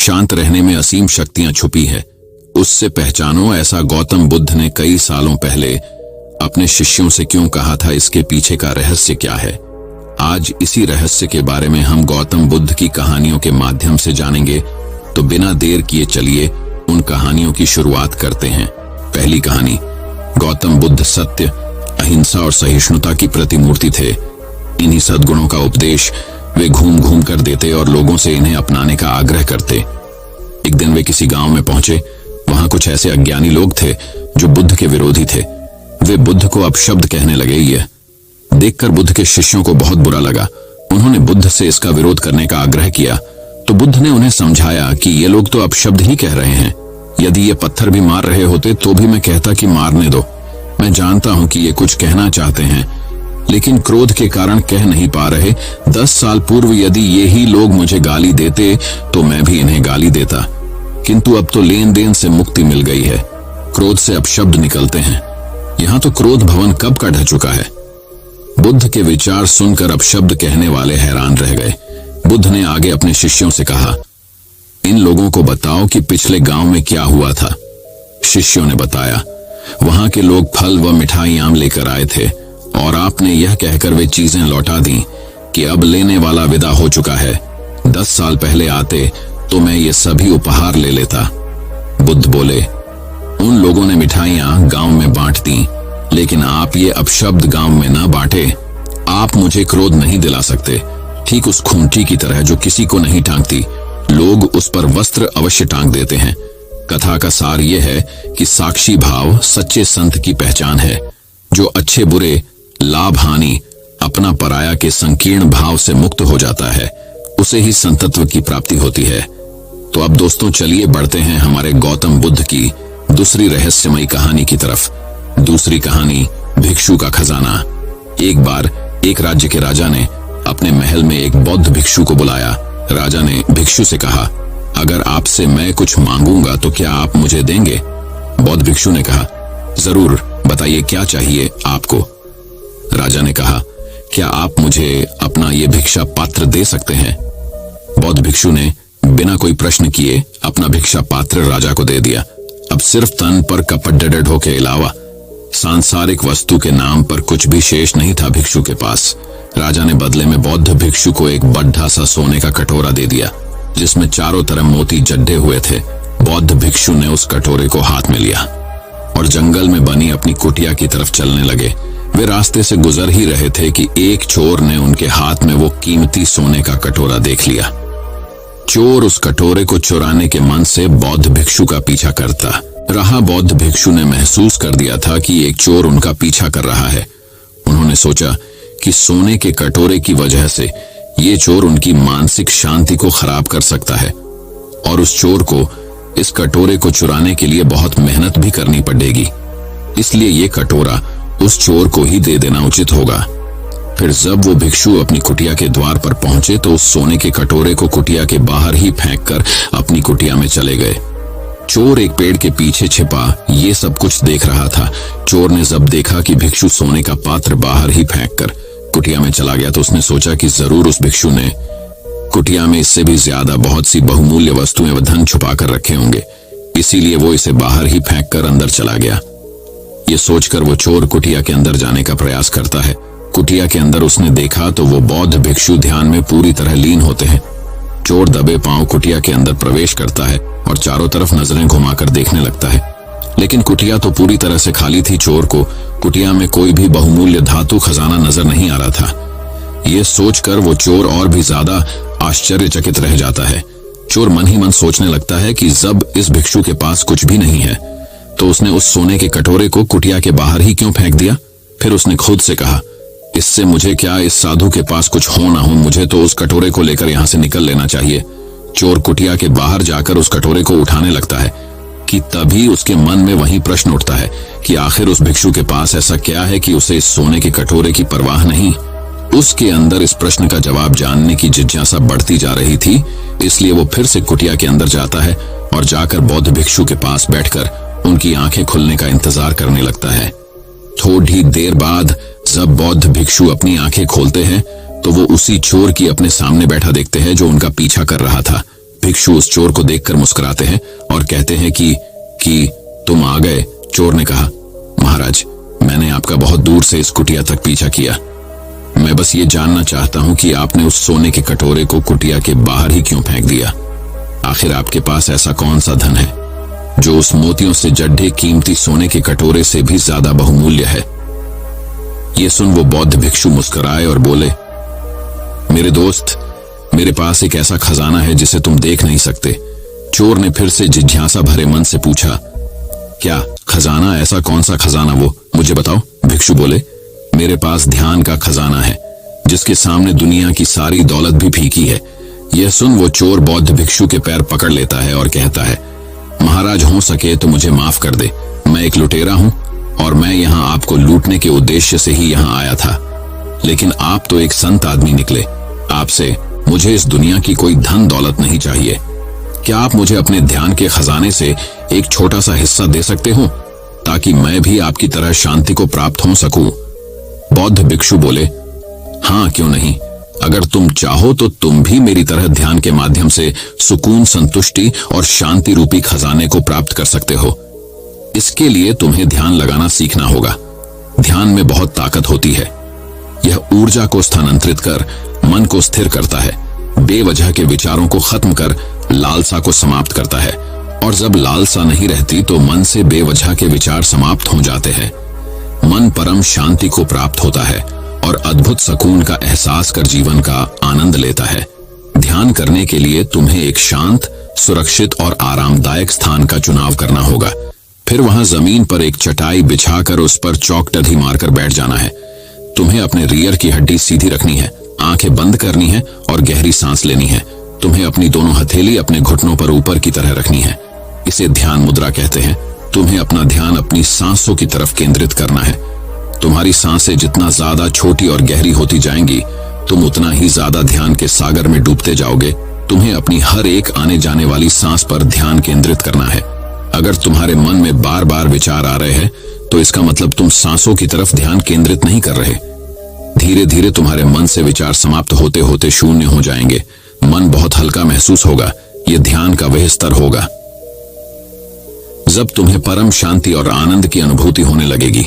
शांत रहने में असीम शक्तियां छुपी है, उससे पहचानो। ऐसा गौतम बुद्ध ने कई सालों पहले अपने शिष्यों से क्यों कहा था, इसके पीछे का रहस्य क्या है? आज इसी रहस्य के बारे में हम गौतम बुद्ध की कहानियों के माध्यम से जानेंगे। तो बिना देर किए चलिए उन कहानियों की शुरुआत करते हैं। पहली कहानी। गौतम बुद्ध सत्य, अहिंसा और सहिष्णुता की प्रतिमूर्ति थे। इन्हीं सद्गुणों का उपदेश वे घूम घूम कर देते और लोगों से इन्हें अपनाने का आग्रह करते। एक दिन वे किसी गांव में पहुंचे। वहां कुछ ऐसे अज्ञानी लोग थे जो बुद्ध के विरोधी थे। वे बुद्ध को अपशब्द कहने लगे। यह देखकर बुद्ध के शिष्यों को बहुत बुरा लगा। उन्होंने बुद्ध से इसका विरोध करने का आग्रह किया तो बुद्ध ने उन्हें समझाया कि ये लोग तो अपशब्द ही कह रहे हैं। यदि ये पत्थर भी मार रहे होते तो भी मैं कहता कि मारने दो। मैं जानता हूं कि ये कुछ कहना चाहते हैं, लेकिन क्रोध के कारण कह नहीं पा रहे। 10 साल पूर्व यदि ये ही लोग मुझे गाली देते तो मैं भी इन्हें गाली देता, किंतु अब तो लेन देन से मुक्ति मिल गई है। क्रोध से अपशब्द निकलते हैं। यहां तो क्रोध भवन कब का ढह चुका है। बुद्ध के विचार सुनकर अपशब्द कहने वाले हैरान रह गए। बुद्ध ने आगे अपने शिष्यों से कहा, इन लोगों को बताओ कि पिछले गांव में क्या हुआ था। शिष्यों ने बताया, वहां के लोग फल व मिठाइयां लेकर आए थे और आपने यह कहकर वे चीजें लौटा दी कि अब लेने वाला विदा हो चुका है। 10 साल पहले आते तो मैं ये सभी उपहार ले लेता। बुद्ध बोले, उन लोगों ने मिठाइयां गांव में बांट दी, लेकिन आप ये अपशब्द गांव में ना बांटे। आप मुझे क्रोध नहीं दिला सकते। ठीक उस खूंटी की तरह जो किसी को नहीं टांगती, लोग उस पर वस्त्र अवश्य टांग देते हैं। कथा का सार यह है कि साक्षी भाव सच्चे संत की पहचान है। जो अच्छे बुरे, लाभ हानि, अपना पराया के संकीर्ण भाव से मुक्त हो जाता है, उसे ही संतत्व की प्राप्ति होती है। तो अब दोस्तों चलिए बढ़ते हैं हमारे गौतम बुद्ध की दूसरी रहस्यमयी कहानी की तरफ। दूसरी कहानी, भिक्षु का खजाना। एक बार एक राज्य के राजा ने अपने महल में एक बौद्ध भिक्षु को बुलाया। राजा ने भिक्षु से कहा, अगर आपसे मैं कुछ मांगूंगा तो क्या आप मुझे देंगे? बौद्ध भिक्षु ने कहा, जरूर, बताइए क्या चाहिए आपको। राजा ने कहा, क्या आप मुझे अपना ये भिक्षा पात्र दे सकते हैं? बौद्ध भिक्षु ने बिना कोई प्रश्न किए अपना भिक्षा पात्र राजा को दे दिया। अब सिर्फ तन पर कपड़े के अलावा सांसारिक वस्तु के नाम पर कुछ भी शेष नहीं था भिक्षु के पास। राजा ने बदले में बौद्ध भिक्षु को एक बड्ढा सा सोने का कटोरा दे दिया, जिसमें चारों तरफ मोती जड्डे हुए थे। बौद्ध भिक्षु ने उस कटोरे को हाथ में लिया और जंगल में बनी अपनी कुटिया की तरफ चलने लगे। वे रास्ते से गुजर ही रहे थे कि एक चोर ने उनके हाथ में वो कीमती सोने का कटोरा देख लिया। चोर उस कटोरे को चुराने के मन से बौद्ध भिक्षु का पीछा करता रहा। बौद्ध भिक्षु ने महसूस कर दिया था कि एक चोर उनका पीछा कर रहा है। उन्होंने सोचा कि सोने के कटोरे की वजह से ये चोर उनकी मानसिक शांति को खराब कर सकता है और उस चोर को इस कटोरे को चुराने के लिए बहुत मेहनत भी करनी पड़ेगी। इसलिए ये कटोरा उस चोर को ही दे देना उचित होगा। फिर जब वो भिक्षु अपनी कुटिया के द्वार पर पहुंचे तो उस सोने के कटोरे को कुटिया के बाहर ही फेंककर अपनी कुटिया में चले गए। चोर एक पेड़ के पीछे छिपा ये सब कुछ देख रहा था। चोर ने जब देखा कि भिक्षु सोने का पात्र बाहर ही फेंककर कुटिया में चला गया तो उसने सोचा कि जरूर उस भिक्षु ने कुटिया में इससे भी ज्यादा बहुत सी बहुमूल्य वस्तुएं व धन छुपा कर रखे होंगे, इसीलिए वो इसे बाहर ही फेंककर अंदर चला गया। ये सोचकर वो चोर कुटिया के अंदर जाने का प्रयास करता है। कुटिया के अंदर उसने देखा तो वो बौद्ध भिक्षु ध्यान में पूरी तरह लीन होते हैं। चोर दबे पांव कुटिया के अंदर प्रवेश करता है और चारों तरफ नजरें घुमाकर देखने लगता है, लेकिन कुटिया तो पूरी तरह से खाली थी। चोर को कुटिया में कोई भी बहुमूल्य धातु खजाना नजर नहीं आ रहा था। ये सोचकर वो चोर और भी ज्यादा आश्चर्यचकित रह जाता है। चोर मन ही मन सोचने लगता है कि जब इस भिक्षु के पास कुछ भी नहीं है तो उसने उस सोने के कटोरे को कुटिया के बाहर ही क्यों फेंक दिया। फिर उसने खुद से कहा, इससे मुझे क्या, इस साधु के पास कुछ हो ना हो, मुझे तो उस कटोरे को लेकर यहाँ से निकल लेना चाहिए। चोर कुटिया के बाहर जाकर उस कटोरे को उठाने लगता है कि तभी उसके मन में वही प्रश्न उठता है कि आखिर उस भिक्षु के पास ऐसा क्या है कि उसे इस सोने के कटोरे की परवाह नहीं। उसके अंदर इस प्रश्न का जवाब जानने की जिज्ञासा बढ़ती जा रही थी, इसलिए वो फिर से कुटिया के अंदर जाता है और जाकर बौद्ध भिक्षु के पास बैठकर उनकी आंखें खुलने का इंतजार करने लगता है। थोड़ी देर बाद जब बौद्ध भिक्षु अपनी आंखें खोलते हैं तो वो उसी चोर की अपने सामने बैठा देखते हैं जो उनका पीछा कर रहा था। भिक्षु उस चोर को देखकर मुस्कुराते हैं और कहते हैं कि तुम आ गए। चोर ने कहा, महाराज, मैंने आपका बहुत दूर से इस कुटिया तक पीछा किया। मैं बस ये जानना चाहता हूं कि आपने उस सोने के कटोरे को कुटिया के बाहर ही क्यों फेंक दिया। आखिर आपके पास ऐसा कौन सा धन है जो उस मोतियों से जड्ढे कीमती सोने के कटोरे से भी ज्यादा बहुमूल्य है। ये सुन वो बौद्ध भिक्षु मुस्कुराए और बोले, मेरे दोस्त, मेरे पास एक ऐसा खजाना है जिसे तुम देख नहीं सकते। चोर ने फिर से जिज्ञासा भरे मन से पूछा, क्या खजाना? ऐसा कौन सा खजाना वो, मुझे बताओ। भिक्षु बोले, मेरे पास ध्यान का खजाना है जिसके सामने दुनिया की सारी दौलत भी फीकी है। यह सुन वो चोर बौद्ध भिक्षु के पैर पकड़ लेता है और कहता है, महाराज, हो सके तो मुझे माफ कर दे। मैं एक लुटेरा हूं और मैं यहां आपको लूटने के उद्देश्य से ही यहां आया था, लेकिन आप तो एक संत आदमी निकले। आपसे मुझे इस दुनिया की कोई धन दौलत नहीं चाहिए। क्या आप मुझे अपने ध्यान के खजाने से एक छोटा सा हिस्सा दे सकते हो ताकि मैं भी आपकी तरह शांति को प्राप्त हो सकूं? बौद्ध भिक्षु बोले, हाँ, क्यों नहीं। अगर तुम चाहो तो तुम भी मेरी तरह ध्यान के माध्यम से सुकून, संतुष्टि और शांति रूपी खजाने को प्राप्त कर सकते हो। इसके लिए तुम्हें ध्यान लगाना सीखना होगा। ध्यान में बहुत ताकत होती है। यह ऊर्जा को स्थानांतरित कर मन को स्थिर करता है, बेवजह के विचारों को खत्म कर लालसा को समाप्त करता है, और जब लालसा नहीं रहती तो मन से बेवजह के विचार समाप्त हो जाते हैं। मन परम शांति को प्राप्त होता है और अद्भुत सुकून का एहसास कर जीवन का आनंद लेता है। ध्यान करने के लिए तुम्हें एक शांत, सुरक्षित और आरामदायक स्थान का चुनाव करना होगा। फिर वहां जमीन पर एक चटाई बिछाकर उस पर चौकटधी मारकर बैठ जाना है। तुम्हें अपने रियर की हड्डी सीधी रखनी है, आंखें बंद करनी है और गहरी सांस लेनी है। तुम्हें अपनी दोनों हथेली अपने घुटनों पर ऊपर की तरह रखनी है। इसे ध्यान मुद्रा कहते हैं। तुम्हें अपना ध्यान अपनी सांसों की तरफ केंद्रित करना है। तुम्हारी सांसें जितना ज्यादा छोटी और गहरी होती जाएंगी, तुम उतना ही ज्यादा ध्यान के सागर में डूबते जाओगे। तुम्हें अपनी हर एक आने जाने वाली सांस पर ध्यान केंद्रित करना है। अगर तुम्हारे मन में बार बार विचार आ रहे हैं तो इसका मतलब तुम सांसों की तरफ ध्यान केंद्रित नहीं कर रहे। धीरे धीरे तुम्हारे मन से विचार समाप्त होते होते शून्य हो जाएंगे। मन बहुत हल्का महसूस होगा। यह ध्यान का वह स्तर होगा जब तुम्हें परम शांति और आनंद की अनुभूति होने लगेगी।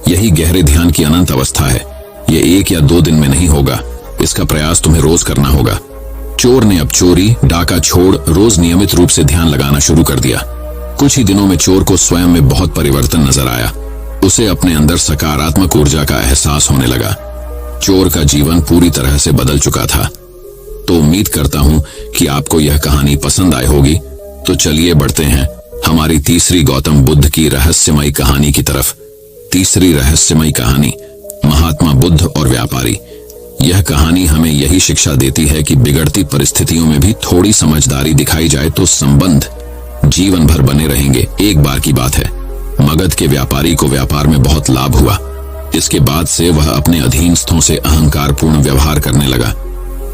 यही गहरे ध्यान की अनंत अवस्था है। यह 1 या 2 दिन में नहीं होगा। इसका प्रयास तुम्हें रोज करना होगा। चोर ने अब चोरी, डाका छोड़ रोज नियमित रूप से ध्यान लगाना शुरू कर दिया। कुछ ही दिनों में चोर को स्वयं में बहुत परिवर्तन नजर आया। उसे अपने अंदर सकारात्मक ऊर्जा का एहसास होने लगा। चोर का जीवन पूरी तरह से बदल चुका था। तो उम्मीद करता हूं कि आपको यह कहानी पसंद आई होगी। तो चलिए बढ़ते हैं हमारी तीसरी गौतम बुद्ध की रहस्यमयी कहानी की तरफ। तीसरी रहस्यमयी कहानी, महात्मा बुद्ध और व्यापारी। यह कहानी हमें यही शिक्षा देती है कि बिगड़ती परिस्थितियों में भी थोड़ी समझदारी दिखाई जाए तो संबंध जीवन भर बने रहेंगे। एक बार की बात है, मगध के व्यापारी को व्यापार में बहुत लाभ हुआ। इसके बाद से वह अपने अधीनस्थों से अहंकारपूर्ण व्यवहार करने लगा।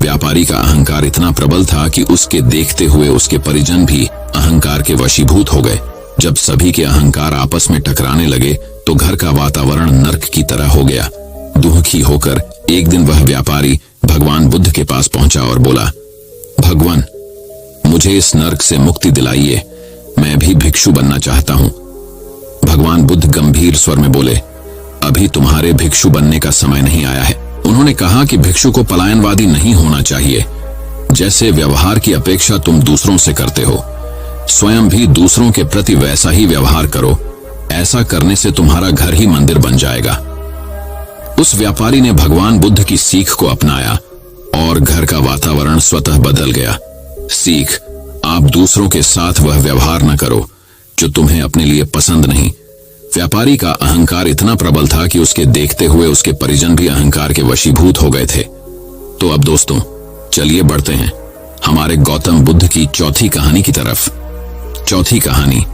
व्यापारी का अहंकार इतना प्रबल था कि उसके देखते हुए उसके परिजन भी अहंकार के वशीभूत हो गए। जब सभी के अहंकार आपस में टकराने लगे तो घर का वातावरण नर्क की तरह हो गया। दुखी होकर एक दिन वह व्यापारी भगवान बुद्ध के पास पहुंचा और बोला, भगवान, मुझे इस नर्क से मुक्ति दिलाइए। मैं भी भिक्षु बनना चाहता हूं। भगवान बुद्ध गंभीर स्वर में बोले, अभी तुम्हारे भिक्षु बनने का समय नहीं आया है। उन्होंने कहा कि भिक्षु को पलायनवादी नहीं होना चाहिए। जैसे व्यवहार की अपेक्षा तुम दूसरों से करते हो, स्वयं भी दूसरों के प्रति वैसा ही व्यवहार करो। ऐसा करने से तुम्हारा घर ही मंदिर बन जाएगा। उस व्यापारी ने भगवान बुद्ध की सीख को अपनाया और घर का वातावरण स्वतः बदल गया। सीख, आप दूसरों के साथ वह व्यवहार न करो जो तुम्हें अपने लिए पसंद नहीं। व्यापारी का अहंकार इतना प्रबल था कि उसके देखते हुए उसके परिजन भी अहंकार के वशीभूत हो गए थे। तो अब दोस्तों, चलिए बढ़ते हैं हमारे गौतम बुद्ध की चौथी कहानी की तरफ। चौथी कहानी,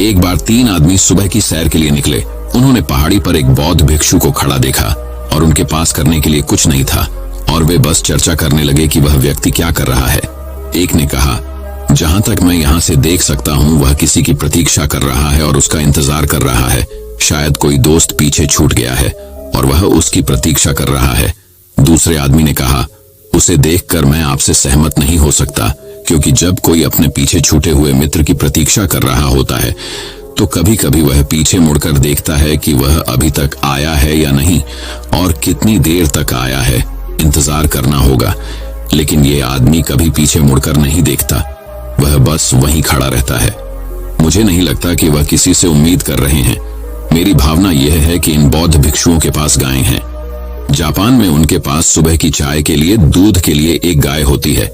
एक बार 3 आदमी सुबह की सैर के लिए निकले। उन्होंने पहाड़ी पर एक बौद्ध भिक्षु को खड़ा देखा और उनके पास करने के लिए कुछ नहीं था और वे बस चर्चा करने लगे कि वह व्यक्ति क्या कर रहा है। एक ने कहा, जहां तक मैं यहां से देख सकता हूं वह किसी की प्रतीक्षा कर रहा है और उसका इंतजार कर रहा है। शायद कोई दोस्त पीछे छूट गया है और वह उसकी प्रतीक्षा कर रहा है। दूसरे आदमी ने कहा, उसे देखकर मैं आपसे सहमत नहीं हो सकता क्योंकि जब कोई अपने पीछे छूटे हुए मित्र की प्रतीक्षा कर रहा होता है तो कभी कभी वह पीछे मुड़कर देखता है कि वह अभी तक आया है या नहीं और कितनी देर तक आया है। इंतजार करना होगा, लेकिन ये आदमी कभी पीछे मुड़कर नहीं देखता, वह बस वहीं खड़ा रहता है। मुझे नहीं लगता कि वह किसी से उम्मीद कर रहे हैं। मेरी भावना यह है कि इन बौद्ध भिक्षुओं के पास गायें हैं। जापान में उनके पास सुबह की चाय के लिए दूध के लिए एक गाय होती है,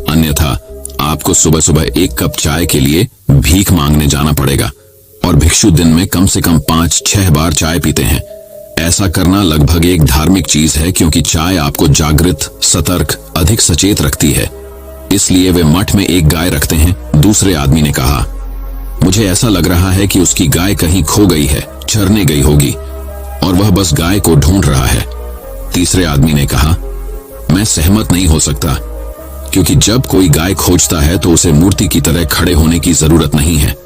अन्यथा आपको सुबह सुबह एक कप चाय के लिए भीख मांगने जाना पड़ेगा। और भिक्षु दिन में कम से कम 5-6 बार चाय पीते हैं। ऐसा करना लगभग एक धार्मिक चीज है, क्योंकि चाय आपको जागृत, सतर्क, अधिक सचेत रखती है। इसलिए वे मठ में एक गाय रखते हैं। दूसरे आदमी ने कहा, मुझे ऐसा लग रहा है कि उसकी गाय कहीं खो गई है, चरने गई होगी और वह बस गाय को ढूंढ रहा है। तीसरे आदमी ने कहा, मैं सहमत नहीं हो सकता, क्योंकि जब कोई गाय खोजता है तो उसे मूर्ति की तरह खड़े होने की जरूरत नहीं है।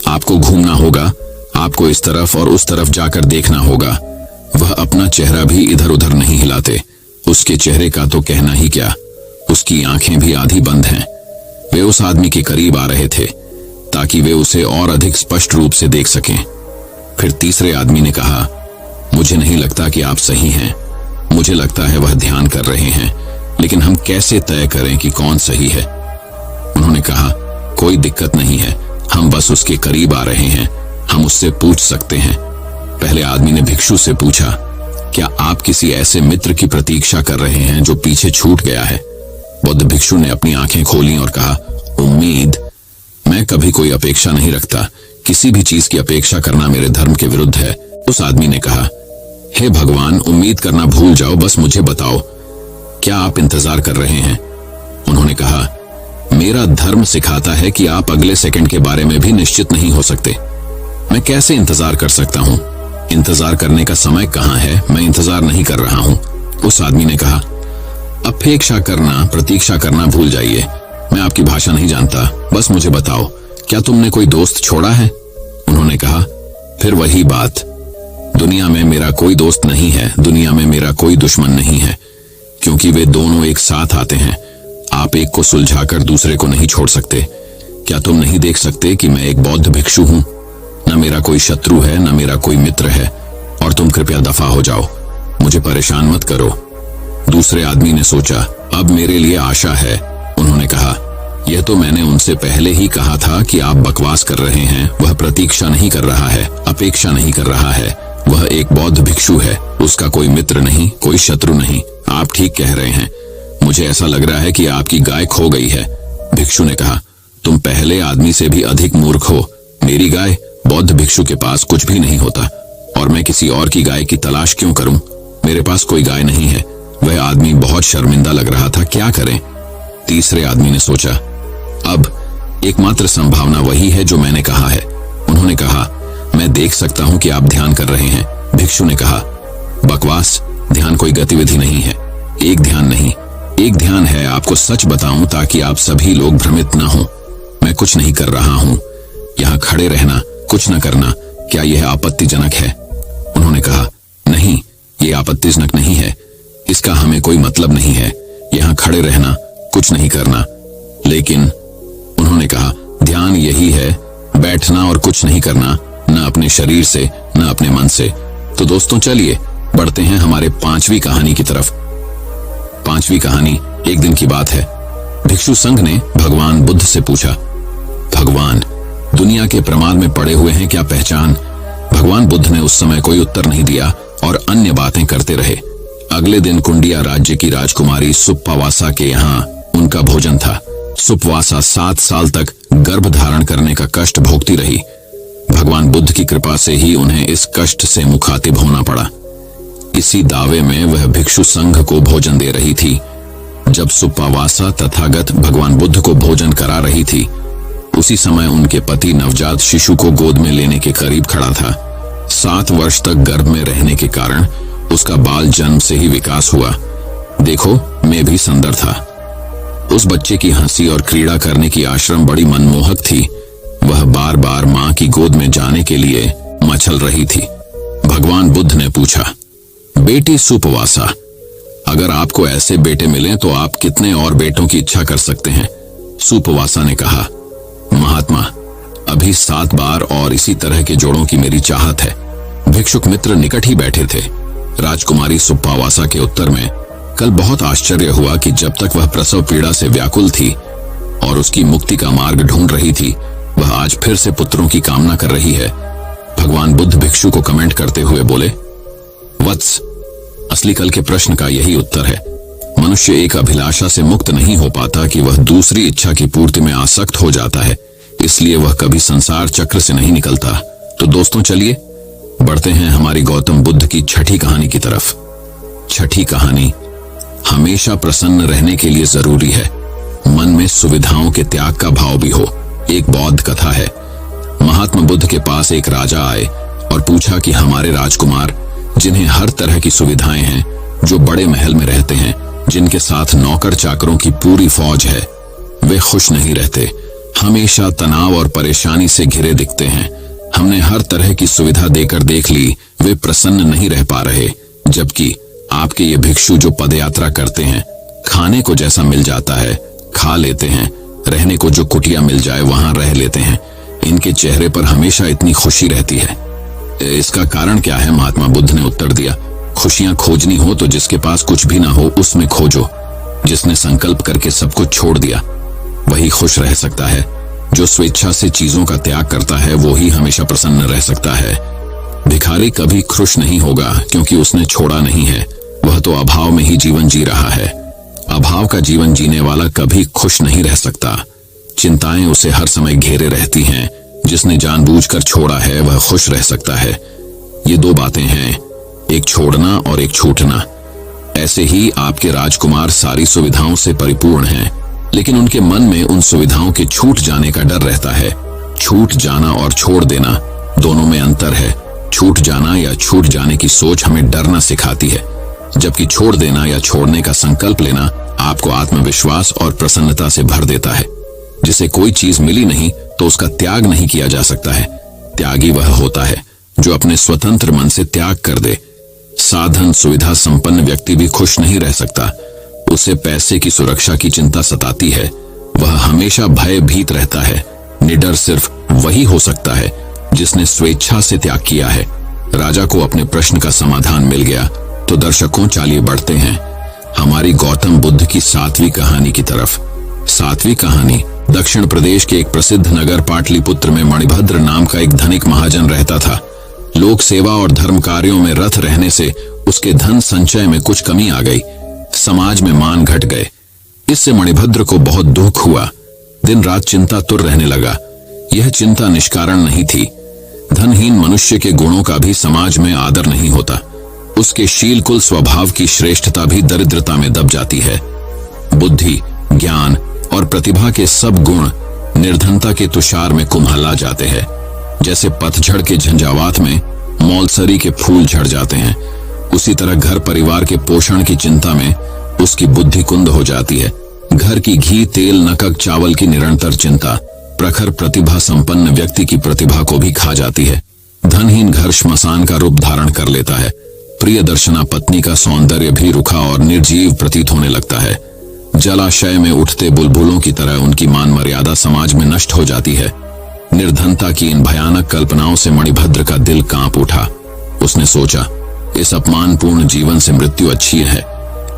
आपको घूमना होगा, आपको इस तरफ और उस तरफ जाकर देखना होगा। वह अपना चेहरा भी इधर उधर नहीं हिलाते। उसके चेहरे का तो कहना ही क्या, उसकी आंखें भी आधी बंद हैं। वे उस आदमी के करीब आ रहे थे ताकि वे उसे और अधिक स्पष्ट रूप से देख सकें। फिर तीसरे आदमी ने कहा, मुझे नहीं लगता कि आप सही हैं। मुझे लगता है वह ध्यान कर रहे हैं, लेकिन हम कैसे तय करें कि कौन सही है? उन्होंने कहा, कोई दिक्कत नहीं है, हम बस उसके करीब आ रहे हैं, हम उससे पूछ सकते हैं। पहले आदमी ने भिक्षु से पूछा, क्या आप किसी ऐसे मित्र की प्रतीक्षा कर रहे हैं जो पीछे छूट गया है? बुद्ध भिक्षु ने अपनी आंखें खोली और कहा, उम्मीद? मैं कभी कोई अपेक्षा नहीं रखता। किसी भी चीज की अपेक्षा करना मेरे धर्म के विरुद्ध है। उस आदमी ने कहा, हे भगवान, उम्मीद करना भूल जाओ, बस मुझे बताओ, क्या आप इंतजार कर रहे हैं? उन्होंने कहा, मेरा धर्म सिखाता है कि आप अगले सेकंड के बारे में भी निश्चित नहीं हो सकते। मैं कैसे इंतजार कर सकता हूँ? इंतजार करने का समय कहाँ है? मैं इंतजार नहीं कर रहा हूँ। उस आदमी ने कहा, अपेक्षा करना, प्रतीक्षा करना भूल जाइए। मैं आपकी भाषा नहीं जानता, बस मुझे बताओ, क्या तुमने कोई दोस्त छोड़ा है? उन्होंने कहा, फिर वही बात, दुनिया में मेरा कोई दोस्त नहीं है, दुनिया में मेरा कोई दुश्मन नहीं है, क्योंकि वे दोनों एक साथ आते हैं। आप एक को सुलझाकर दूसरे को नहीं छोड़ सकते। क्या तुम नहीं देख सकते कि मैं एक बौद्ध भिक्षु हूं? न मेरा कोई शत्रु है, न मेरा कोई मित्र है, और तुम कृपया दफा हो जाओ, मुझे परेशान मत करो। दूसरे आदमी ने सोचा, अब मेरे लिए आशा है। उन्होंने कहा, यह तो मैंने उनसे पहले ही कहा था कि आप बकवास कर रहे हैं। वह प्रतीक्षा नहीं कर रहा है, अपेक्षा नहीं कर रहा है। वह एक बौद्ध भिक्षु है, उसका कोई मित्र नहीं, कोई शत्रु नहीं। आप ठीक कह रहे हैं। मुझे ऐसा लग रहा है कि आपकी गाय खो गई है। भिक्षु ने कहा, तुम पहले आदमी से भी अधिक मूर्ख हो। मेरी गाय? बौद्ध भिक्षु के पास कुछ भी नहीं होता, और मैं किसी और की गाय की तलाश क्यों करूं? मेरे पास कोई गाय नहीं है। वह आदमी बहुत शर्मिंदा लग रहा था, क्या करें? तीसरे आदमी ने सोचा, अब एकमात्र संभावना वही है जो मैंने कहा है। उन्होंने कहा, मैं देख सकता हूं कि आप ध्यान कर रहे हैं। भिक्षु ने कहा, बकवास, ध्यान कोई गतिविधि नहीं है। एक ध्यान नहीं, एक ध्यान है। आपको सच बताऊं ताकि आप सभी लोग भ्रमित न हो, मैं कुछ नहीं कर रहा हूं। यहां खड़े रहना, कुछ न करना, क्या यह आपत्तिजनक है? उन्होंने कहा, नहीं, यह आपत्तिजनक नहीं है, इसका हमें कोई मतलब नहीं है। यहां खड़े रहना, कुछ नहीं करना। लेकिन उन्होंने कहा, ध्यान यही है, बैठना और कुछ नहीं करना, न अपने शरीर से न अपने मन से। तो दोस्तों, चलिए बढ़ते हैं हमारे 5वीं कहानी की तरफ। 5वीं कहानी एक दिन की बात है। भिक्षु संघ ने भगवान बुद्ध से पूछा, भगवान, दुनिया के प्रमाद में पड़े हुए हैं, क्या पहचान? भगवान बुद्ध ने उस समय कोई उत्तर नहीं दिया और अन्य बातें करते रहे। अगले दिन कुंडिया राज्य की राजकुमारी सुप्पावासा के यहाँ उनका भोजन था। सुप्पावासा 7 साल तक गर्भ धारण करने का कष्ट भोगती रही। भगवान बुद्ध की कृपा से ही उन्हें इस कष्ट से मुखातिब होना पड़ा। इसी दावे में वह भिक्षु संघ को भोजन दे रही थी। जब सुप्पावासा तथागत भगवान बुद्ध को भोजन करा रही थी, उसी समय उनके पति नवजात शिशु को गोद में लेने के करीब खड़ा था। 7 वर्ष तक गर्भ में रहने के कारण उसका बाल जन्म से ही विकास हुआ। देखो, मैं भी सुंदर था। उस बच्चे की हंसी और क्रीड़ा करने की आश्रम बड़ी मनमोहक थी। वह बार बार मां की गोद में जाने के लिए मचल रही थी। भगवान बुद्ध ने पूछा, बेटी सुप्पावासा, अगर आपको ऐसे बेटे मिलें तो आप कितने और बेटों की इच्छा कर सकते हैं? सुपवासा ने कहा, महात्मा, अभी 7 बार और इसी तरह के जोड़ों की मेरी चाहत है। भिक्षुक मित्र निकट ही बैठे थे। राजकुमारी सुप्पावासा के उत्तर में कल बहुत आश्चर्य हुआ कि जब तक वह प्रसव पीड़ा से व्याकुल थी और उसकी मुक्ति का मार्ग ढूंढ रही थी, वह आज फिर से पुत्रों की कामना कर रही है। भगवान बुद्ध भिक्षु को कमेंट करते हुए बोले, वत्स, असली कल के प्रश्न का यही उत्तर है। मनुष्य एक अभिलाषा से मुक्त नहीं हो पाता कि वह दूसरी इच्छा की पूर्ति में आसक्त हो जाता है, इसलिए वह कभी संसार चक्र से नहीं निकलता। तो दोस्तों, चलिए बढ़ते हैं हमारी गौतम बुद्ध की छठी कहानी की तरफ। छठी कहानी, हमेशा प्रसन्न रहने के लिए जरूरी है मन में सुविधाओं के त्याग का भाव भी हो। एक बौद्ध कथा है। महात्मा बुद्ध के पास एक राजा आए और पूछा कि हमारे राजकुमार, जिन्हें हर तरह की सुविधाएं हैं, जो बड़े महल में रहते हैं, जिनके साथ नौकर चाकरों की पूरी फौज है, वे खुश नहीं रहते, हमेशा तनाव और परेशानी से घिरे दिखते हैं। हमने हर तरह की सुविधा देकर देख ली, वे प्रसन्न नहीं रह पा रहे। जबकि आपके ये भिक्षु जो पदयात्रा करते हैं, खाने को जैसा मिल जाता है खा लेते हैं, रहने को जो कुटिया मिल जाए वहां रह लेते हैं, इनके चेहरे पर हमेशा इतनी खुशी रहती है। इसका कारण क्या है? महात्मा बुद्ध ने उत्तर दिया, खुशियां खोजनी हो तो जिसके पास कुछ भी ना हो उसमें खोजो। जिसने संकल्प करके सब कुछ छोड़ दिया वही खुश रह सकता है। जो स्वेच्छा से चीजों का त्याग करता है वो ही हमेशा प्रसन्न रह सकता है। भिखारी कभी खुश नहीं होगा क्योंकि उसने छोड़ा नहीं है, वह तो अभाव में ही जीवन जी रहा है। अभाव का जीवन जीने वाला कभी खुश नहीं रह सकता। चिंताएं उसे हर समय घेरे रहती हैं। जिसने जानबूझकर छोड़ा है वह खुश रह सकता है। ये 2 बातें हैं, एक छोड़ना और एक छूटना। ऐसे ही आपके राजकुमार सारी सुविधाओं से परिपूर्ण हैं, लेकिन उनके मन में उन सुविधाओं के छूट जाने का डर रहता है। छूट जाना और छोड़ देना दोनों में अंतर है। छूट जाना या छूट जाने की सोच हमें डरना सिखाती है, जबकि छोड़ देना या छोड़ने का संकल्प लेना आपको आत्मविश्वास और प्रसन्नता से भर देता है। जिसे कोई चीज मिली नहीं तो उसका त्याग नहीं किया जा सकता है। त्यागी वह होता है जो अपने स्वतंत्र मन से त्याग कर दे। साधन सुविधा संपन्न व्यक्ति भी खुश नहीं रह सकता। उसे पैसे की सुरक्षा की चिंता सताती है। वह हमेशा भयभीत रहता है। निडर सिर्फ वही हो सकता है जिसने स्वेच्छा से त्याग किया है। राजा को अपने प्रश्न का समाधान मिल गया। तो दर्शकों, चलिए बढ़ते हैं हमारी गौतम बुद्ध की 7वीं कहानी की तरफ। 7वीं कहानी, दक्षिण प्रदेश के एक प्रसिद्ध नगर पाटलिपुत्र में मणिभद्र नाम का एक धनिक महाजन रहता था। लोक सेवा और धर्म कार्यों में रत रहने से उसके धन संचय में कुछ कमी आ गई। समाज में मान घट गए। इससे मणिभद्र को बहुत दुख हुआ। दिन रात चिंता तुर रहने लगा। यह चिंता निष्कारण नहीं थी। धनहीन मनुष्य के गुणों का भी समाज में आदर नहीं होता। उसके शील कुल स्वभाव की श्रेष्ठता भी दरिद्रता में दब जाती है। बुद्धि, ज्ञान और प्रतिभा के सब गुण निर्धनता के तुषार में कुम्हला जाते हैं। जैसे पतझड़ के झंझावात में मौलसरी के फूल झड़ जाते हैं, उसी तरह घर परिवार के पोषण की चिंता में उसकी बुद्धि कुंद हो जाती है। घर की घी तेल नकक चावल की निरंतर चिंता प्रखर प्रतिभा संपन्न व्यक्ति की प्रतिभा को भी खा जाती है। धनहीन घर श्मशान का रूप धारण कर लेता है। प्रिय दर्शना पत्नी का सौंदर्य भी रुखा और निर्जीव प्रतीत होने लगता है। जलाशय में उठते बुलबुलों की तरह उनकी मान मर्यादा समाज में नष्ट हो जाती है। निर्धनता की इन भयानक कल्पनाओं से मणिभद्र का दिल कांप उठा। उसने सोचा, इस अपमानपूर्ण जीवन से मृत्यु अच्छी है।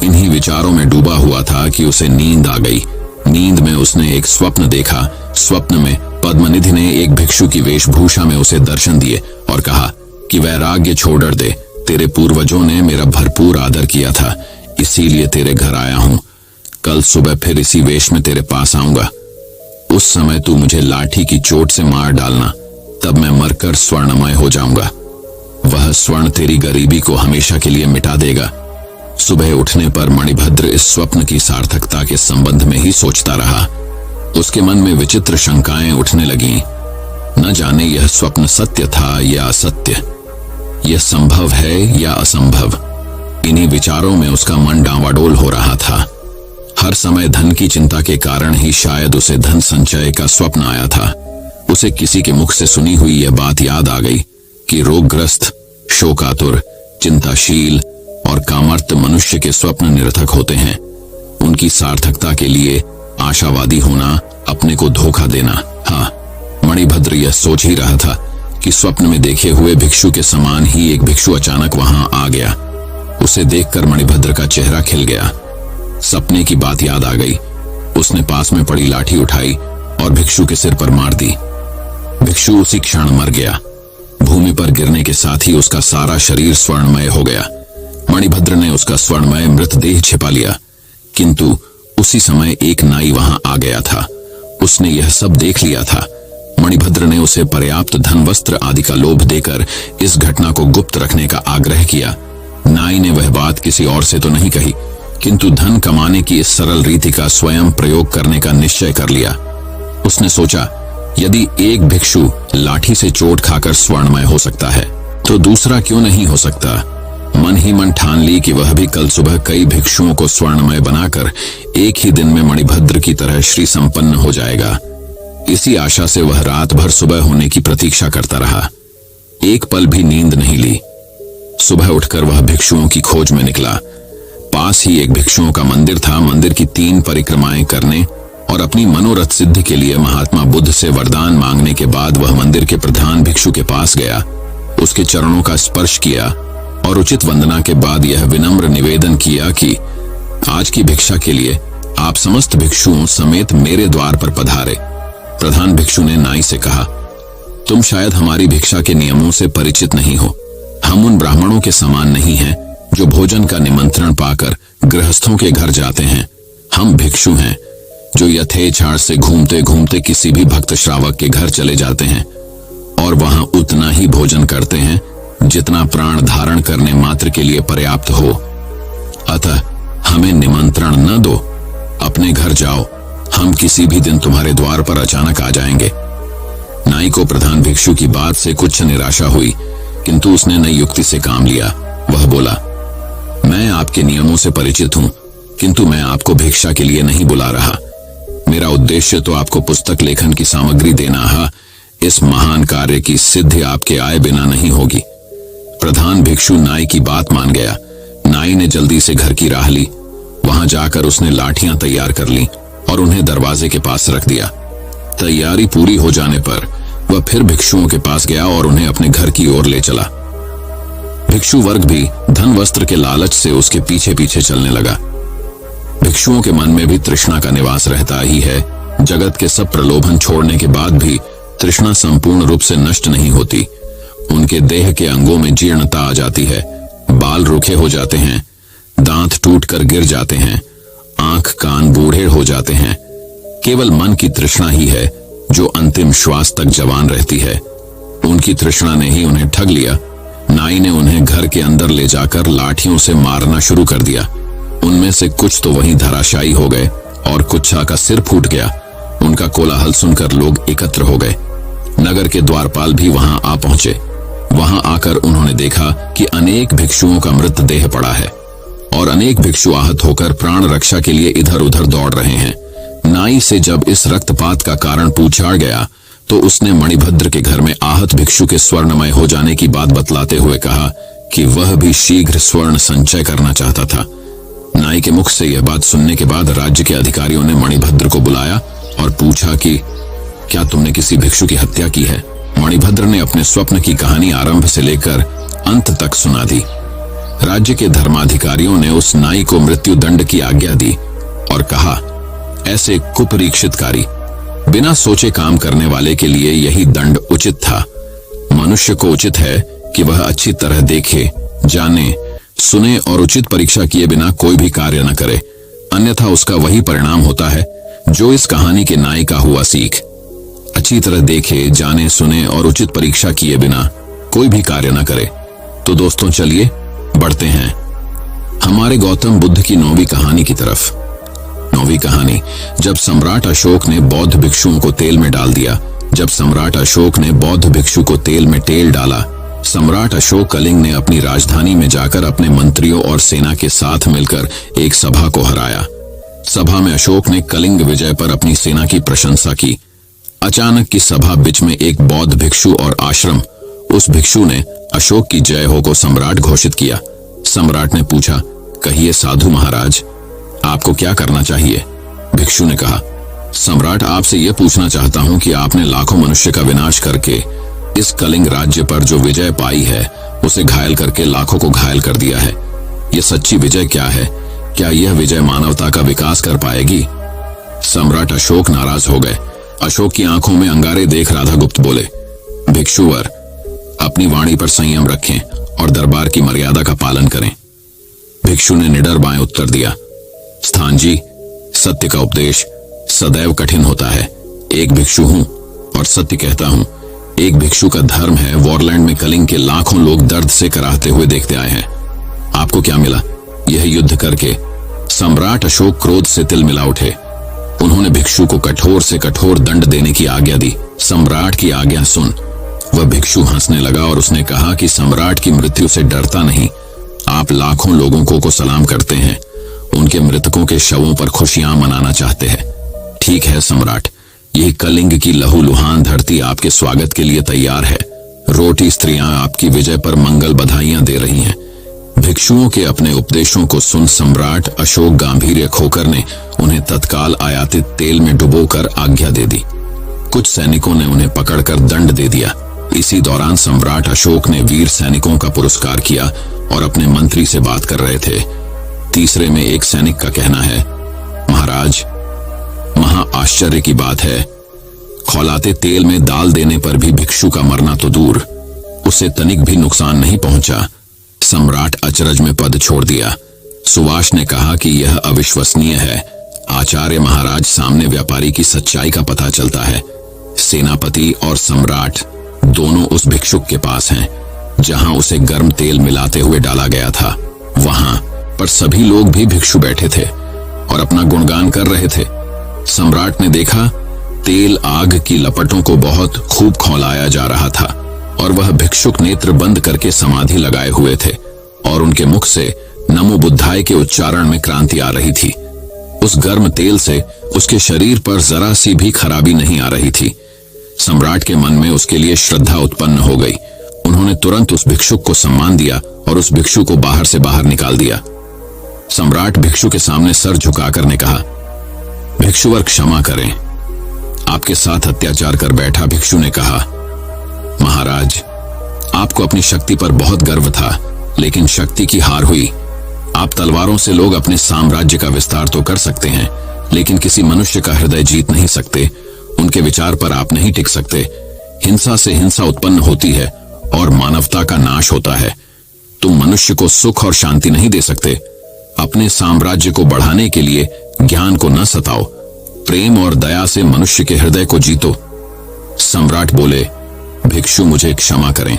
इन्हीं विचारों में डूबा हुआ था कि उसे नींद आ गई। नींद में उसने एक स्वप्न देखा। स्वप्न में पद्मनिधि ने एक भिक्षु की वेशभूषा में उसे दर्शन दिए और कहा कि वैराग्य छोड़ दे। तेरे पूर्वजों ने मेरा भरपूर आदर किया था, इसीलिए तेरे घर आया हूं। कल सुबह फिर इसी वेश में तेरे पास आऊंगा। उस समय तू मुझे लाठी की चोट से मार डालना, तब मैं मरकर स्वर्णमय हो जाऊंगा। वह स्वर्ण तेरी गरीबी को हमेशा के लिए मिटा देगा। सुबह उठने पर मणिभद्र इस स्वप्न की सार्थकता के संबंध में ही सोचता रहा। उसके मन में विचित्र शंकाएं उठने लगीं। न जाने यह स्वप्न सत्य था या असत्य, यह संभव है या असंभव। इन्हीं विचारों में उसका मन डांवाडोल हो रहा था। हर समय धन की चिंता के कारण ही शायद उसे धन संचय का स्वप्न आया था। उसे किसी के मुख से सुनी हुई यह बात याद आ गई कि रोगग्रस्त, शोकातुर, चिंताशील और कामर्त मनुष्य के स्वप्न निरर्थक होते हैं। उनकी सार्थकता के लिए आशावादी होना, अपने को धोखा देना। हाँ, मणिभद्र यह सोच ही रहा था कि स्वप्न में देखे हुए भिक्षु के समान ही एक भिक्षु अचानक वहां आ गया। उसे देखकर मणिभद्र का चेहरा खिल गया। सपने की बात याद आ गई। उसने पास में पड़ी लाठी उठाई और भिक्षु के सिर पर मार दी। भिक्षु उसी क्षण मर गया। भूमि पर गिरने के साथ ही उसका सारा शरीर स्वर्णमय हो गया। मणिभद्र ने उसका स्वर्णमय मृतदेह छिपा लिया, किंतु उसी समय एक नाई वहां आ गया था। उसने यह सब देख लिया था। मणिभद्र ने उसे पर्याप्त धन, वस्त्र आदि का लोभ देकर इस घटना को गुप्त रखने का आग्रह किया। नाई ने वह बात किसी और से तो नहीं कही, किंतु धन कमाने की इस सरल रीति का स्वयं प्रयोग करने का निश्चय कर लिया। उसने सोचा, यदि एक भिक्षु लाठी से चोट खाकर स्वर्णमय हो सकता है तो दूसरा क्यों नहीं हो सकता। मन ही मन ठान ली कि वह भी कल सुबह कई भिक्षुओं को स्वर्णमय बनाकर एक ही दिन में मणिभद्र की तरह श्री संपन्न हो जाएगा। इसी आशा से वह रात भर सुबह होने की प्रतीक्षा करता रहा। एक पल भी नींद नहीं ली। सुबह उठकर वह भिक्षुओं की खोज में निकला। पास ही एक भिक्षुओं का मंदिर था। मंदिर की 3 परिक्रमाएं करने और अपनी मनोरथ सिद्धि के लिए महात्मा बुद्ध से वरदान मांगने के बाद वह मंदिर के प्रधान भिक्षु के पास गया, उसके चरणों का स्पर्श किया और उचित वंदना के बाद यह विनम्र निवेदन किया कि आज की भिक्षा के लिए आप समस्त भिक्षुओं समेत मेरे द्वार पर पधारे। प्रधान भिक्षु ने नाई से कहा, तुम शायद हमारी भिक्षा के नियमों से परिचित नहीं हो। हम उन ब्राह्मणों के समान नहीं हैं जो भोजन का निमंत्रण पाकर गृहस्थों के घर जाते हैं। हम भिक्षु हैं जो यथेच्छा से घूमते घूमते किसी भी भक्त श्रावक के घर चले जाते हैं और वहां उतना ही भोजन करते हैं जितना प्राण धारण करने मात्र के लिए पर्याप्त हो। अतः हमें निमंत्रण न दो, अपने घर जाओ। हम किसी भी दिन तुम्हारे द्वार पर अचानक आ जाएंगे। नाई को प्रधान भिक्षु की बात से कुछ निराशा हुई, किंतु उसने नई युक्ति से काम लिया। वह बोला, मैं आपके नियमों से परिचित हूं, किंतु मैं आपको भिक्षा के लिए नहीं बुला रहा। मेरा उद्देश्य तो आपको पुस्तक लेखन की सामग्री देना है। इस महान कार्य की सिद्धि आपके आए बिना नहीं होगी। प्रधान भिक्षु नाई की बात मान गया। नाई ने जल्दी से घर की राह ली। वहां जाकर उसने लाठियां तैयार कर ली और उन्हें दरवाजे के पास रख दिया। तैयारी पूरी हो जाने पर वह फिर भिक्षुओं के पास गया और उन्हें अपने घर की ओर ले चला। भिक्षु वर्ग भी धन वस्त्र के लालच से उसके पीछे पीछे चलने लगा। भिक्षुओं के मन में भी तृष्णा का निवास रहता ही है। जगत के सब प्रलोभन छोड़ने के बाद भी तृष्णा संपूर्ण रूप से नष्ट नहीं होती। उनके देह के अंगों में जीर्णता आ जाती है, बाल रूखे हो जाते हैं, दांत टूटकर गिर जाते हैं, आंख कान बूढ़े हो जाते हैं। केवल मन की तृष्णा ही है जो अंतिम श्वास तक जवान रहती है। उनकी तृष्णा ने ही उन्हें ठग लिया। नाई ने उन्हें घर के अंदर ले जाकर लाठियों से मारना शुरू कर दिया। उनमें से कुछ तो वहीं धराशायी हो गए और कुछ का सिर फूट गया। उनका कोलाहल सुनकर लोग एकत्र हो गए। नगर के द्वारपाल भी वहां आ पहुंचे। वहां आकर उन्होंने देखा कि अनेक भिक्षुओं का मृतदेह पड़ा है और अनेक भिक्षु आहत होकर प्राण रक्षा के लिए इधर उधर दौड़ रहे हैं। नाई से जब इस रक्तपात का कारण पूछा गया तो उसने मणिभद्र के घर में आहत भिक्षु के स्वर्णमय हो जाने की बात बतलाते हुए कहा कि वह भी शीघ्र स्वर्ण संचय करना चाहता था। नाई के मुख से यह बात सुनने के बाद राज्य के अधिकारियों ने मणिभद्र को बुलाया और पूछा कि क्या तुमने किसी भिक्षु की हत्या की है। मणिभद्र ने अपने स्वप्न की कहानी आरंभ से लेकर अंत तक सुना दी। राज्य के धर्माधिकारियों ने उस नाई को मृत्यु दंड की आज्ञा दी और कहा, ऐसे कुपरीक्षितकारी बिना सोचे काम करने वाले के लिए यही दंड उचित था। मनुष्य को उचित है कि वह अच्छी तरह देखे, जाने, सुने और उचित परीक्षा किए बिना कोई भी कार्य न करे, अन्यथा उसका वही परिणाम होता है जो इस कहानी के नाई का हुआ। सीख अच्छी तरह देखे, जाने, सुने और उचित परीक्षा किए बिना कोई भी कार्य न करे। तो दोस्तों चलिए बढ़ते हैं हमारे गौतम बुद्ध की 9वीं कहानी की तरफ। 9वीं कहानी, जब सम्राट अशोक ने बौद्ध भिक्षुओं को तेल में डाल दिया। जब सम्राट अशोक ने बौद्ध भिक्षु को तेल में तेल डाला, सम्राट अशोक कलिंग ने अपनी राजधानी में जाकर अपने मंत्रियों और सेना के साथ मिलकर एक सभा को हराया। सभा में अशोक ने कलिंग विजय पर अपनी सेना की प्रशंसा की। अचानक की सभा बीच में एक बौद्ध भिक्षु और आश्रम, उस भिक्षु ने अशोक की जय हो को सम्राट घोषित किया। सम्राट ने पूछा, कहिए साधु महाराज, आपको क्या करना चाहिए। भिक्षु ने कहा, सम्राट, आपसे यह पूछना चाहता हूं कि आपने लाखों मनुष्य का विनाश करके इस कलिंग राज्य पर जो विजय पाई है उसे घायल करके लाखों को घायल कर दिया है। यह सच्ची विजय क्या है? क्या यह विजय मानवता का विकास कर पाएगी? सम्राट अशोक नाराज हो गए। अशोक की आंखों में अंगारे देख राधागुप्त बोले, भिक्षुवर, अपनी वाणी पर संयम रखें और दरबार की मर्यादा का पालन करें। भिक्षु ने निडर बाएं उत्तर दिया, स्थान जी, सत्य का उपदेश सदैव कठिन होता है। एक भिक्षु हूं और सत्य कहता हूं। एक भिक्षु का धर्म है। वॉरलैंड में कलिंग के लाखों लोग दर्द से कराहते हुए देखते आए हैं। आपको क्या मिला यह युद्ध करके? सम्राट अशोक क्रोध से तिलमिला उठे। उन्होंने भिक्षु को कठोर से कठोर दंड देने की आज्ञा दी। सम्राट की आज्ञा सुन। वह भिक्षु हंसने लगा और उसने कहा कि सम्राट की मृत्यु से डरता नहीं। आप लाखों लोगों को सलाम करते हैं, उनके मृतकों के शवों पर खुशियां मनाना चाहते हैं। ठीक है सम्राट, यह कलिंग की लहूलुहान धरती आपके स्वागत के लिए तैयार है। रोटी स्त्रियां आपकी विजय पर मंगल बधाइयां दे रही हैं। भिक्षुओं के अपने उपदेशों को सुन सम्राट अशोक गांभीर्य खोकर ने उन्हें तत्काल आयातित तेल में डुबोकर आज्ञा दे दी। कुछ सैनिकों ने उन्हें पकड़कर दंड दे दिया। इसी दौरान सम्राट अशोक ने वीर सैनिकों का पुरस्कार किया और अपने मंत्री से बात कर रहे थे। तीसरे में एक सैनिक का कहना है, महाराज, महा आश्चर्य की बात है, खौलाते तेल में डाल देने पर भी भिक्षु का मरना तो दूर, उसे तनिक भी नुकसान नहीं पहुंचा। सम्राट अचरज में पद छोड़ दिया। सुवास ने कहा कि यह अविश्वसनीय है। आचार्य महाराज, सामने व्यापारी की सच्चाई का पता चलता है। सेनापति और सम्राट दोनों उस भिक्षुक के पास हैं जहां उसे गर्म तेल मिलाते हुए डाला गया था। वहां पर सभी लोग भी भिक्षु बैठे थे और अपना गुणगान कर रहे थे। सम्राट ने देखा तेल आग की लपटों को बहुत खूब खौलाया जा रहा था और वह भिक्षुक नेत्र बंद करके समाधि लगाए हुए थे और उनके मुख से नमो बुद्धाय के उच्चारण में क्रांति आ रही थी। उस गर्म तेल से उसके शरीर पर जरा सी भी खराबी नहीं आ रही थी। सम्राट के मन में उसके लिए श्रद्धा उत्पन्न हो गई। उन्होंने तुरंत उस भिक्षुक को सम्मान दिया और उस भिक्षु को बाहर से बाहर निकाल दिया। सम्राट भिक्षु के सामने सर झुकाकर ने कहा, भिक्षुवर, क्षमा करें। आपके साथ अत्याचार कर बैठा भिक्षु ने कहा, महाराज, आपको अपनी शक्ति पर बहुत गर्व था, लेकिन शक्ति की हार हुई। आप तलवारों से लोग अपने साम्राज्य का विस्तार तो कर सकते हैं, लेकिन किसी मनुष्य का हृदय जीत नहीं सकते। उनके विचार पर आप नहीं टिक सकते। हिंसा से हिंसा उत्पन्न होती है और मानवता का नाश होता है। तुम मनुष्य को सुख और शांति नहीं दे सकते। अपने साम्राज्य को बढ़ाने के लिए ज्ञान को न सताओ, प्रेम और दया से मनुष्य के हृदय को जीतो। सम्राट बोले, भिक्षु, मुझे क्षमा करें।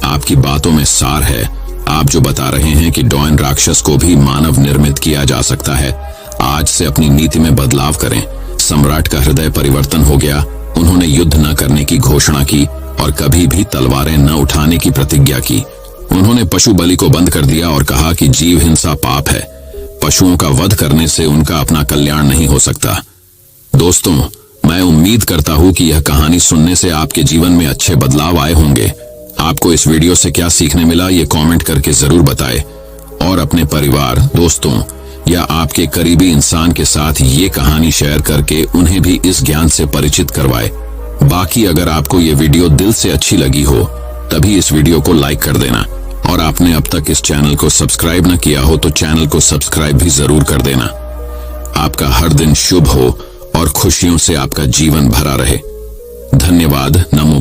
आपकी बातों में सार है। आप जो बता रहे हैं कि डॉयन राक्षस को भी मानव निर्मित किया जा सकता है, आज से अपनी नीति में बदलाव करें। सम्राट का हृदय परिवर्तन हो गया। उन्होंने युद्ध न करने की घोषणा की और कभी भी तलवारें न उठाने की प्रतिज्ञा की। उन्होंने पशु बलि को बंद कर दिया और कहा कि जीव हिंसा पाप है। पशुओं का वध करने से उनका अपना कल्याण नहीं हो सकता। दोस्तों, मैं उम्मीद करता हूं कि यह कहानी सुनने से आपके जीवन में अच्छे बदलाव आए होंगे। आपको इस वीडियो से क्या सीखने मिला, ये कमेंट करके जरूर बताएं और अपने परिवार, दोस्तों या आपके करीबी इंसान के साथ ये कहानी शेयर करके उन्हें भी इस ज्ञान से परिचित करवाएं। बाकी अगर आपको ये वीडियो दिल से अच्छी लगी हो तभी इस वीडियो को लाइक कर देना और आपने अब तक इस चैनल को सब्सक्राइब न किया हो तो चैनल को सब्सक्राइब भी जरूर कर देना। आपका हर दिन शुभ हो और खुशियों से आपका जीवन भरा रहे। धन्यवाद। नमो।